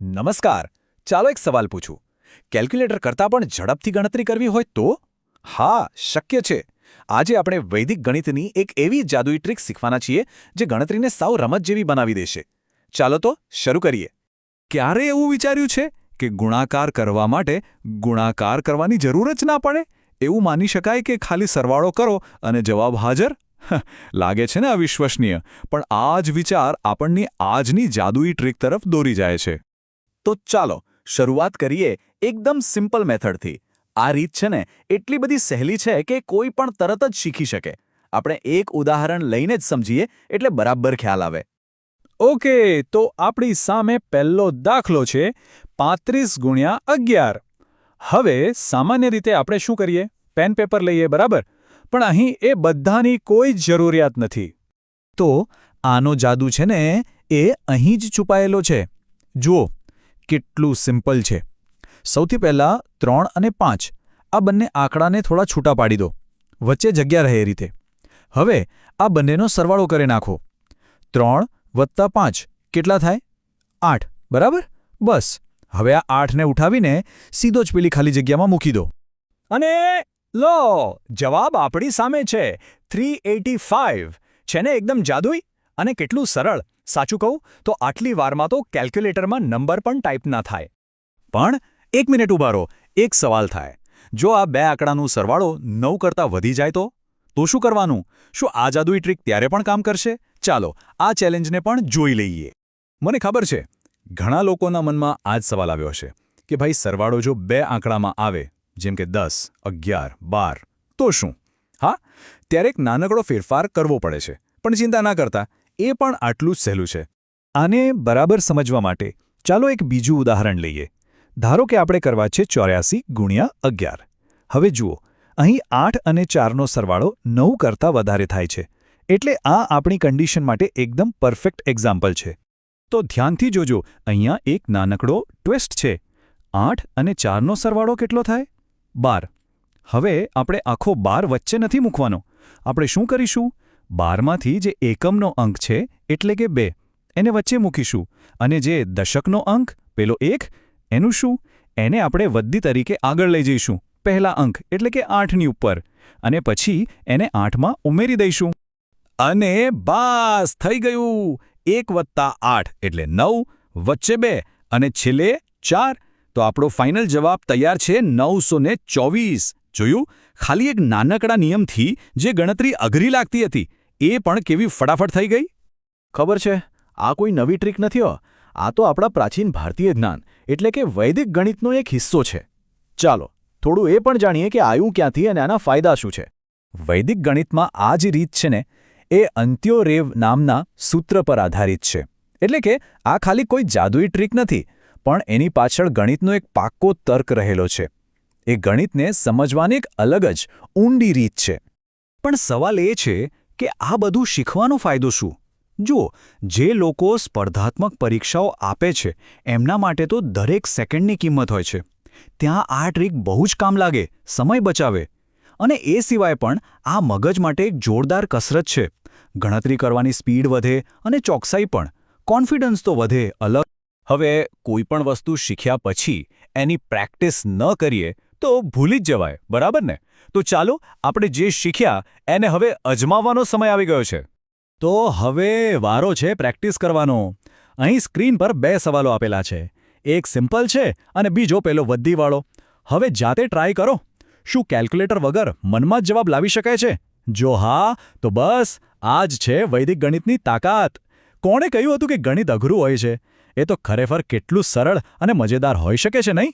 નમસ્કાર. ચાલો એક સવાલ પૂછું. કેલ્ક્યુલેટર કરતાં પણ ઝડપથી ગણતરી કરવી હોય તો? હા, શક્ય છે. આજે આપણે વૈદિક ગણિતની એક એવી જાદુઈ ટ્રીક શીખવાના છીએ જે ગણતરીને સાવ રમત જેવી બનાવી દેશે. ચાલો તો શરૂ કરીએ. ક્યારે એવું વિચાર્યું છે કે ગુણાકાર કરવા માટે ગુણાકાર કરવાની જરૂર જ ના પડે? એવું માની શકાય કે ખાલી સરવાળો કરો અને જવાબ હાજર? લાગે છે ને અવિશ્વસનીય, પણ આ જ વિચાર આપણને આજની જાદુઈ ટ્રીક તરફ દોરી જાય છે. તો ચાલો શરૂઆત કરીએ એકદમ સિમ્પલ મેથડથી. આ રીત છે ને એટલી બધી સહેલી છે કે કોઈ પણ તરત જ શીખી શકે. આપણે એક ઉદાહરણ લઈને જ સમજીએ એટલે બરાબર ખ્યાલ આવે. ઓકે, તો આપણી સામે પહેલો દાખલો છે 35 ગુણ્યા 11. હવે સામાન્ય રીતે આપણે શું કરીએ? પેન પેપર લઈએ, બરાબર? પણ અહીં એ બધાની કોઈ જ જરૂરિયાત નથી. તો આનો જાદુ છે ને એ અહીં જ છુપાયેલો છે. જુઓ કેટલું સિમ્પલ છે. સૌથી પહેલાં 3 અને 5 આ બંને આંકડાને થોડા છૂટા પાડી દો, વચ્ચે જગ્યા રહે એ રીતે. હવે આ બંનેનો સરવાળો કરી નાખો. 3 વત્તા 5 કેટલા થાય? 8, બરાબર? બસ હવે આ 8ને ઉઠાવીને સીધો જ પેલી ખાલી જગ્યામાં મૂકી દો. અને લો, જવાબ આપણી સામે છે 385. છે ને એકદમ જાદુઈ અને કેટલું સરળ. સાચું કહું તો આટલી વારમાં તો કેલ્ક્યુલેટરમાં નંબર પણ ટાઈપ ના થાય. પણ એક મિનિટ ઊભા રહો, એક સવાલ થાય. જો આ બે આંકડાનું સરવાળો 9 કરતાં વધી જાય તો શું કરવાનું? શું આ જાદુઈ ટ્રીક ત્યારે પણ કામ કરશે? ચાલો આ ચેલેન્જને પણ જોઈ લઈએ. મને ખબર છે ઘણા લોકોના મનમાં આ જ સવાલ આવ્યો હશે કે ભાઈ સરવાળો જો બે આંકડામાં આવે, જેમ કે 10, 11, 12, તો શું? હા, ત્યારે એક નાનકડો ફેરફાર કરવો પડે છે. પણ ચિંતા ના કરતા, એ પણ આટલું જ સહેલું છે. આને બરાબર સમજવા માટે ચાલો એક બીજું ઉદાહરણ લઈએ. ધારો કે આપણે કરવા છે 84 ગુણ્યા 11. હવે જુઓ, અહીં 8 અને 4નો સરવાળો 9 કરતાં વધારે થાય છે. એટલે આ આપણી કન્ડિશન માટે એકદમ પરફેક્ટ એક્ઝામ્પલ છે. તો ધ્યાનથી જોજો, અહીંયા એક નાનકડો ટ્વિસ્ટ છે. 8 અને 4નો સરવાળો કેટલો થાય? 12. હવે આપણે આખો 12 વચ્ચે નથી મૂકવાનો. આપણે શું કરીશું? 12માંથી જે એકમનો અંક છે એટલે કે 2 એને વચ્ચે મૂકીશું, અને જે દશકનો અંક પેલો 1 એનું શું? એને આપણે વદ્દી તરીકે આગળ લઈ જઈશું, પહેલા અંક એટલે કે 8ની ઉપર, અને પછી એને 8માં ઉમેરી દઈશું. અને બાસ થઈ ગયું. 1 વત્તા 8 એટલે 9, વચ્ચે 2 અને છેલ્લે 4. તો આપણો ફાઇનલ જવાબ તૈયાર છે 924. જોયું? ખાલી એક નાનકડા નિયમથી જે ગણતરી અઘરી લાગતી હતી એ પણ કેવી ફટાફટ થઈ ગઈ. ખબર છે, આ કોઈ નવી ટ્રીક નથી હો. આ તો આપણા પ્રાચીન ભારતીય જ્ઞાન એટલે કે વૈદિક ગણિતનો એક હિસ્સો છે. ચાલો થોડું એ પણ જાણીએ કે આવ્યું ક્યાંથી અને આના ફાયદા શું છે. વૈદિક ગણિતમાં આ જ રીત છે ને એ અંત્યોરેવ નામના સૂત્ર પર આધારિત છે. એટલે કે આ ખાલી કોઈ જાદુઈ ટ્રીક નથી, પણ એની પાછળ ગણિતનો એક પાક્કો તર્ક રહેલો છે. એ ગણિતને સમજવાની એક અલગ જ ઊંડી રીત છે. પણ સવાલ એ છે કે આ બધું શીખવાનો ફાયદો શું? જુઓ, જે લોકો સ્પર્ધાત્મક પરીક્ષાઓ આપે છે એમના માટે તો દરેક સેકન્ડની કિંમત હોય છે. ત્યાં આ ટ્રીક બહુ જ કામ લાગે, સમય બચાવે. અને એ સિવાય પણ આ મગજ માટે એક જોરદાર કસરત છે. ગણતરી કરવાની સ્પીડ વધે અને ચોકસાઈ પણ. કોન્ફિડન્સ તો વધે અલગ. હવે કોઈ પણ વસ્તુ શીખ્યા પછી એની પ્રેક્ટિસ ન કરીએ તો ભૂલી જ જવાય, બરાબર ને? તો ચાલો આપણે જે શીખ્યા એને હવે અજમાવવાનો સમય આવી ગયો છે. તો હવે વારો છે પ્રેક્ટિસ કરવાનો. અહીં સ્ક્રીન પર 2 સવાલો આપેલા છે. એક સિમ્પલ છે અને બીજો પેલો વદ્દીવાળો. હવે જાતે ટ્રાય કરો. શું કેલ્ક્યુલેટર વગર મનમાં જ જવાબ લાવી શકાય છે? જો હા, તો બસ આ જ છે વૈદિક ગણિતની તાકાત. કોણે કહ્યું હતું કે ગણિત અઘરું હોય છે? એ તો ખરેખર કેટલું સરળ અને મજેદાર હોઈ શકે છે, નહીં?